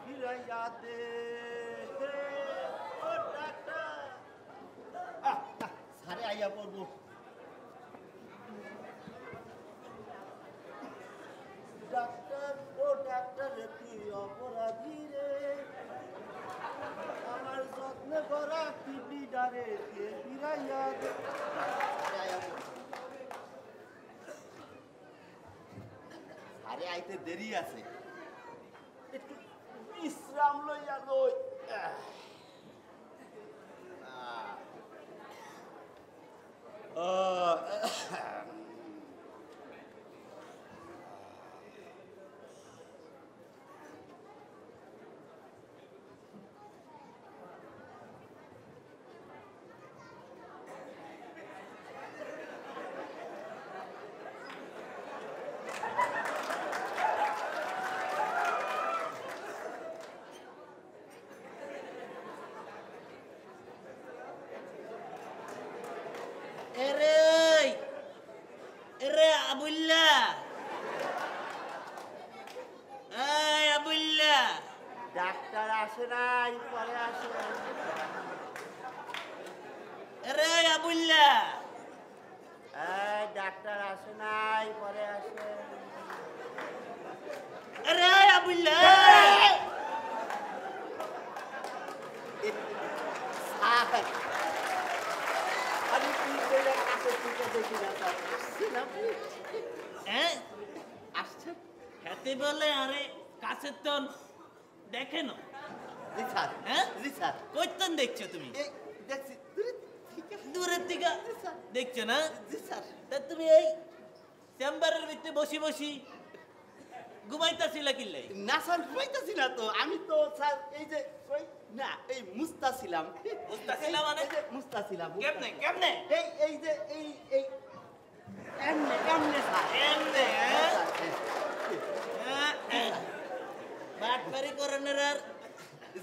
ফিরাইয়া দে ও ডাক্তার সারে আইয়া পড়বো ডাক্তার ও ডাক্তার তুই অপরাধী রে আমার যত্ন করা কিডনি ডারে দিয়ে ফিরাইয়া দে আরে আইতে দেরি আছে একটু বিশ্রাম লইয়া লই ডাক্তার আসে নাই পরে আসে রে আবুল্লা ডাক্তার আসে নাই পরে আসে রে আবুল্লা আমি কি করে কাছে থেকে দেখি না আসছেন আপনি হ্যাঁ আসছেন খেতে বলে আরে কাছে তো দেখেন জি স্যার হ্যাঁ জি স্যার কইতেন দেখছো তুমি এই দেখছি দূরের থেকে দেখছো না জি স্যার তা তুমি এই চেম্বারের ভিতরে বসি বসি ঘুমাইতাছিলা কিল্লাই না স্যার ঘুমাইতেছি না তো আমি তো স্যার এই যে ওই না এই মুস্তাছিলাম মুস্তাছিলা মানে এই যে মুস্তাছিলাম কেমনে কেমনে এই যে এই এমনে এমনে স্যার এমনে বাটপারি করানোর আর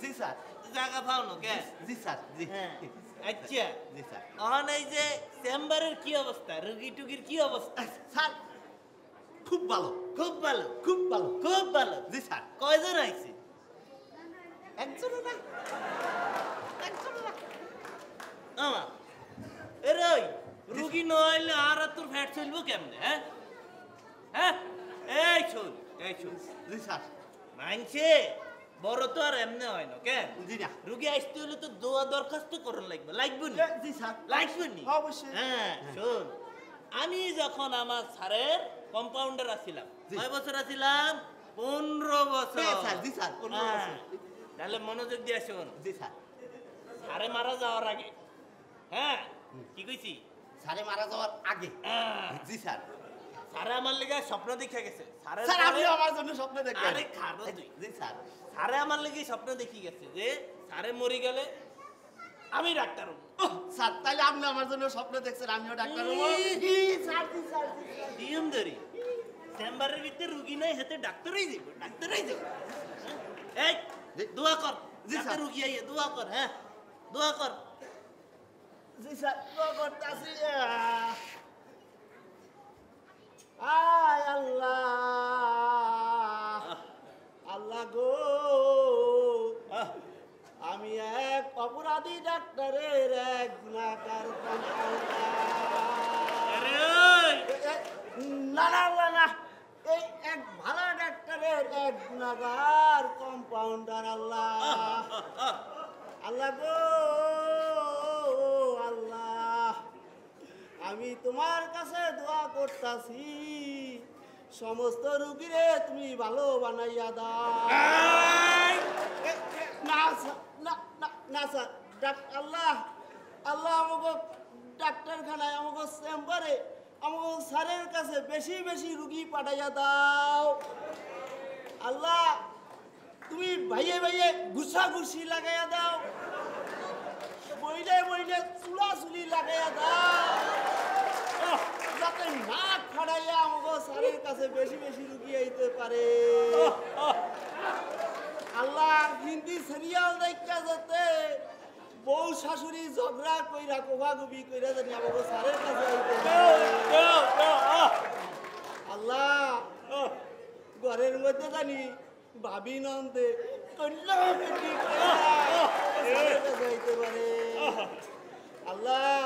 জি স্যার জায়গা পাও না কে জি স্যার জি হ্যাঁ আচ্ছা জি স্যার এখন এই যে চেম্বারের কি অবস্থা রোগী টুগির কি অবস্থা স্যার খুব ভালো খুব ভালো খুব ভালো খুব ভালো জি স্যার কয়জন আইছে একজনও না একজনও না আমার এর ওই রুগী নইলে আর তোর ফ্যাট চলবো কেমনে হ্যাঁ হ্যাঁ এই শোন জি স্যার মানছে বড় তো আর এমনি হয় না কেন জি না রুগী আসতে হলে তো দোয়া দরখাস্ত করন লাগবে লাগবে নি জি স্যার লাগবে নি অবশ্যই হ্যাঁ শোন আমি যখন আমার স্যারের কম্পাউন্ডার আছিলাম কয় বছর আছিলাম 15 বছর স্যার জি স্যার 15 বছর তাহলে মনোযোগ দিয়ে শোন জি স্যার স্যারে মারা যাওয়ার আগে হ্যাঁ কি কইছি স্যারে মারা যাওয়ার আগে জি স্যার স্যারে আমার লেগে স্বপ্ন দেখে গেছে স্যার আপনি আমার জন্য স্বপ্ন দেখেন আরে খারো তুই জি স্যার স্যারে আমার লেগে স্বপ্ন দেখি গেছে যে স্যারে মরে গেলে আমি ডাক্তার হব স্যার তাহলে আপনি আমার জন্য স্বপ্ন দেখছেন আমিও ডাক্তার হব স্যার জি স্যার দিয়ম ধরি চেম্বারের ভিতরে রুগী নাই হাতে ডাক্তারই যাব এই দোয়া কর জি স্যার রুগী আইয়ে দোয়া কর হ্যাঁ দোয়া কর জি স্যার দোয়া করতেছি আয় আল্লাহ আল্লাহ গো আমি এক অপরাধী ডাক্তারের এক গুণাকার না না না না এই এক ভালো ডাক্তারের এক গুণাগার কম্পাউন্ডার আল্লাহ আল্লাহ গো আল্লাহ আমি তোমার কাছে দোয়া করতাছি সমস্ত রোগীরে তুমি ভালো বানাইয়া দাও না না না না স্যার আল্লাহ আল্লাহ আমাকে ডাক্তারখানায় আমাকে চেম্বারে আমাকে স্যারের কাছে বেশি বেশি রুগী পাঠাইয়া দাও আল্লাহ তুমি ভাইয়ে ভাইয়ে ঘুষাঘুষি লাগাইয়া দাও বইলে বইলে চুলাচুলি লাগাইয়া দাও যাতে নাক ফাড়াইয়া আমাকে স্যারের কাছে বেশি বেশি রুগী আইতে পারে আল্লাহ হিন্দি সিরিয়াল দেখা যাতে বউ শাশুড়ি ঝগড়া কইরা কোভাগুবি কইরা জানি আমাকে স্যারের কাছে আইতে আল্লাহ ঘরের মধ্যে জানি ভাবি নন্দে কন্যা বেটি হইতে পারে আল্লাহ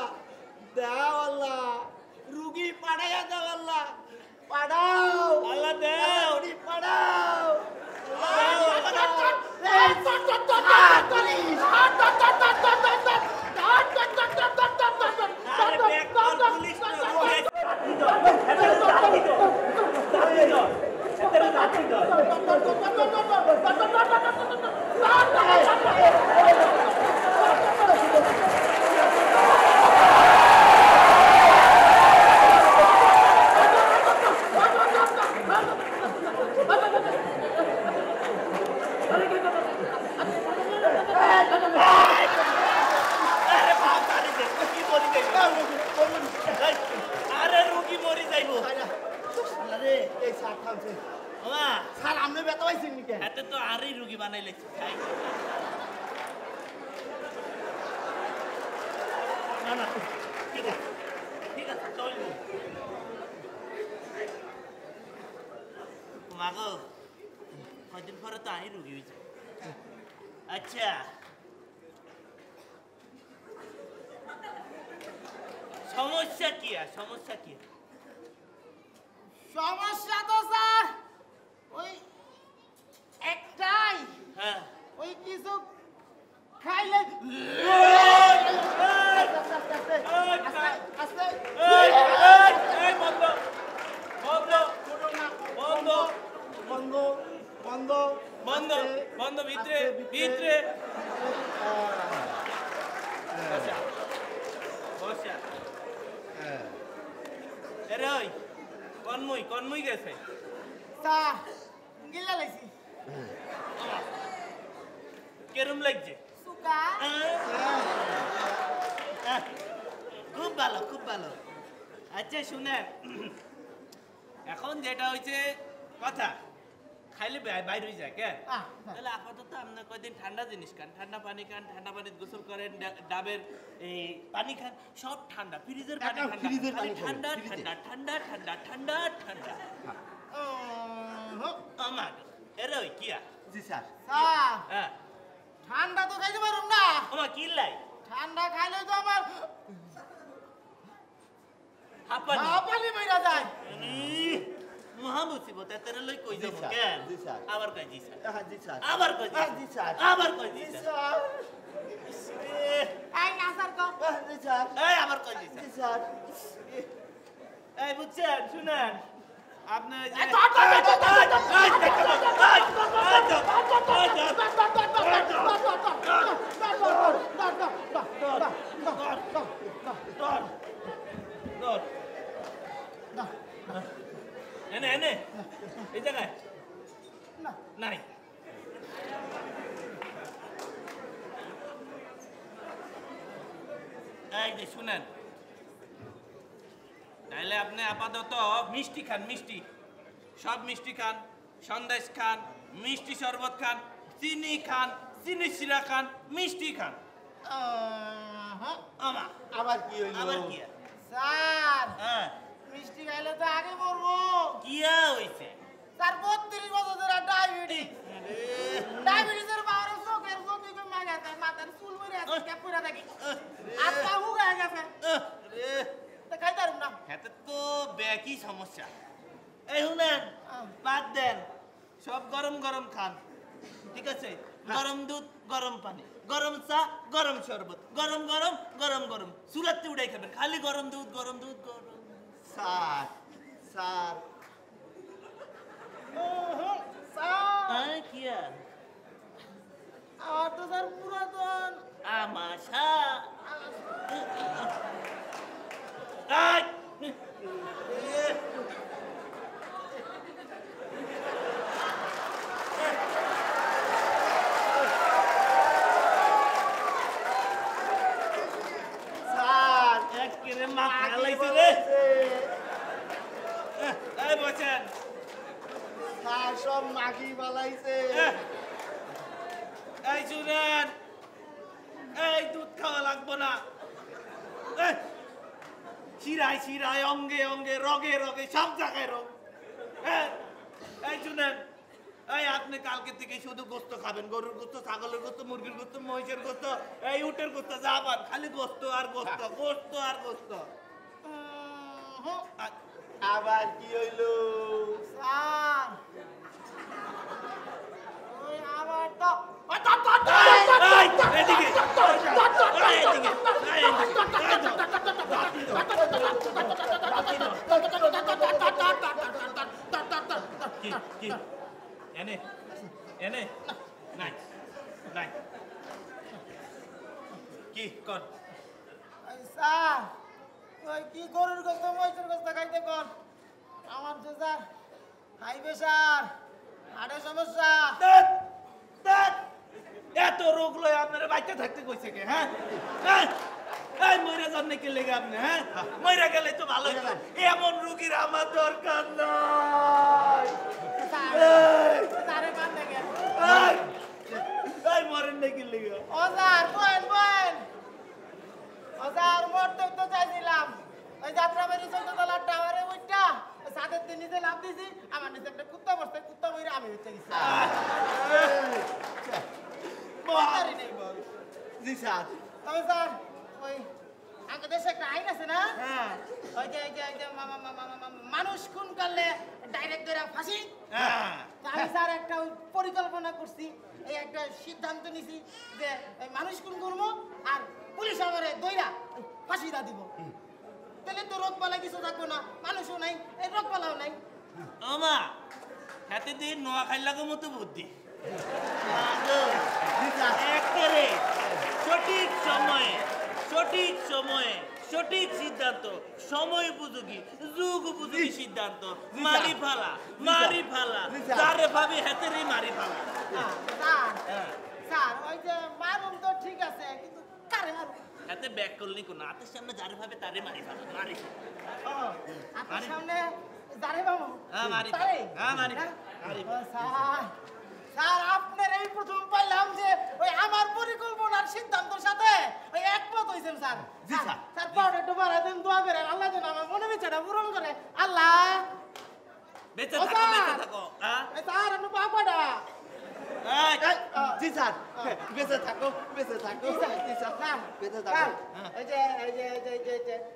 দাও আল্লাহ রুগী পাঠাইয়া দাও আল্লাহ পাঠাও আল্লাহ দাও পাঠাও আরে রুগী মরি যাইবো আরে এই সার খামছে ওমা স্যার আপনি ব্যথা পাইছেন নাকি এতে তো আরই রুগী বানাই লেছি না না ঠিক আছে চলবো মাগো কদিন পরে তো আহি রুগী হয়েছে আচ্ছা সমস্যা কি আর সমস্যা কি সমস্যা তো স্যার ওই একটাই হ্যাঁ ওই কিছু খাইলে আস্তে বন্ধ বন্ধ বন্ধ বন্ধ বন্ধ বন্ধ বন্ধ ভিতরে ভিতরে বসা বসা এরে ওই কনমুই গেছে স্যার গিলা লাইছি কেরম লাগছে সুকা খুব ভালো খুব ভালো আচ্ছা শুনেন এখন যেটা হয়েছে কথা খাইলে বাইর হয়ে যায় কেন তাহলে আপাতত আপনার কয়দিন ঠান্ডা জিনিস খান ঠান্ডা পানি খান ঠান্ডা পানিতে গোসল করেন ডাবের এই পানি খান সব ঠান্ডা ফ্রিজের পানি ঠান্ডা ঠান্ডা ঠান্ডা ঠান্ডা ঠান্ডা ঠান্ডা আমার এরে ওই কিয়া জি স্যার স্যার হ্যাঁ ঠান্ডা তো খাইতে পারুম না আমার কি লাই ঠান্ডা খাইলে তো আমার হাঁপানি হাঁপানি বেরা যায় মহামুসিবত এত লই কই যাব জি স্যার, কেন জি স্যার। আবার কই জি স্যার জি স্যার আবার কই জি স্যার আবার কই জি জি স্যার স্যার এই না স্যার কো জি স্যার এই আবার কই জি জি স্যার স্যার এই বুঝছেন শুনেন আপনি ওই যে এনে এনে এই জায়গায় নাই এই যে শুনেন তাহলে আপনি আপাতত মিষ্টি খান মিষ্টি সব মিষ্টি খান সন্দেশ খান মিষ্টি শরবত খান চিনি খান চিনি শিরা খান মিষ্টি খান আমা আবার কি হইলো আবার কি স্যার হ্যাঁ মিষ্টি খাইলে তো আগে মরবো কিয়া হইছে স্যার 32 বছর ধরে ডায়াবেটিস ডায়াবেটিসের পাওয়ারে চোখের জ্যোতি কমে গেছে মাথার চুল মরে আছে ক্যাপ পরে থাকি আর পা হুগায় গেছে তো খাইতে পারুম না এতে তো ব্যাকই সমস্যা এই শুনেন বাদ দেন সব গরম গরম খান ঠিক আছে গরম দুধ গরম পানি গরম চা গরম শরবত গরম গরম গরম গরম চুলাতে উড়াই খাবেন খালি গরম দুধ গরম স্যার স্যার কি আর আমার তো স্যার পুরাতন আমাশা স্যার একেবারে মাথা লাইছে রে এই বসেন স্যার সব মাগি বালাইছে এই শুনেন এই দুধ খাওয়া লাগবো না শিরায় শিরায় অঙ্গে অঙ্গে রগে রগে সব জায়গায় রোগ এই শুনেন এই আপনি কালকে থেকে শুধু গোস্ত খাবেন, গরুর গোস্ত, ছাগলের গোস্ত, মুরগির গোস্ত, মহিষের গোস্ত, এই উটের গোস্ত, যা পান খালি গোস্ত আর গোস্ত, গোস্ত আর গোস্ত। আবার কি হইলো? স্যার ওই আমার তো এদিকে এনে এনে নাই নাই কি কর স্যার ওই কি গরুর গোস্ত মহিষের গোস্ত খাইতে কোন আমার তো স্যার হাই প্রেশার হার্টের সমস্যা এত রোগ লয় আপনারা বাইতে থাকতে কইছে কে? হ্যাঁ এই মইরা যান নাকি লেগে আপনি? হ্যাঁ মইরা গেলে তো ভালো হতো। এমন রোগীর আমার দরকার নাই। স্যারের কান থেকে এই মরেন নাকি লেগে? ও স্যার বয়েন ও স্যার মরতে তো চাইছিলাম ওই যাত্রাবাড়ি 14 তলার টাওয়ারে উঠটা সাদের দিন নিচে লাভ দিছি আমার নিচে একটা কুত্তা বসছে কুত্তা বইরে আমি হচ্ছে গেছি বাড়ি নেই বল জি স্যার। তবে স্যার ওই আমাদের দেশে একটা আইন আছে না হ্যাঁ ওই যে মানুষ খুন করলে ডাইরেক্ট ধরে ফাঁসি হ্যাঁ তা আমি স্যার একটা ওই পরিকল্পনা করছি এই একটা সিদ্ধান্ত নিছি যে এই মানুষ খুন করবো আর পুলিশ আমারে দইরা ফাঁসিটা দিব তাহলে তো রোগ পালা কিছু থাকবো না মানুষও নাই এই রোগ পালাও নাই ওমা হাতে দিয়ে নোয়া খাইলাগো মতো বুদ্ধি। জি স্যার। একেবারে সঠিক সময়ে সঠিক সময়ে সঠিক সিদ্ধান্ত, সময় উপযোগী, যুগ উপযোগী সিদ্ধান্ত। মারি ফালা মারি ফালা যারে ভাবি হাতেরই মারি ফালা। স্যার হ্যাঁ স্যার ওই যে মারুন তো ঠিক আছে কিন্তু কারে মারুন হাতে ব্যাক করলি কোন হাতের সামনে যারে ভাবে তারে মারি ফালা মারি আপনার সামনে জারে বাবু হ্যাঁ মারি তারে? হ্যাঁ মারি হ্যাঁ? মারি ও স্যার স্যার আপনার এই প্রথম পাইলাম যে ওই আমার পরিকল্পনার সিদ্ধান্তের সাথে ওই একমত হইছেন স্যার জি, স্যার। স্যার পাউডার একটু বাড়াই দেন দোয়া করেন আল্লাহ যেন আমার মনে বিচ্ছাটা পূরণ করে আল্লাহ বেঁচে ও থাকো বেঁচে স্যার! থাকো। হ্যাঁ এই স্যার আপনি পাপাটা এই, জি স্যার। বেঁচে থাকো বেঁচে থাকো। জি স্যার। বেঁচে থাকো। এই যে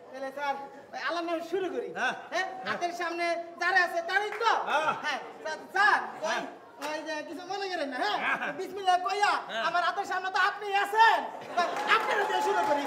তাহলে স্যার ওই আল্লাহ নাম শুরু করি হ্যাঁ। হ্যাঁ হাতের সামনে যারা আছে তারই তো হ্যাঁ। হ্যাঁ স্যার ওই হ্যাঁ। ওই যে কিছু মনে করেন না হ্যাঁ হ্যাঁ। বিসমিল্লাহ কইয়া হ্যাঁ। আমার হাতের সামনে তো আপনি আছেন আপনারা দিয়ে শুরু করি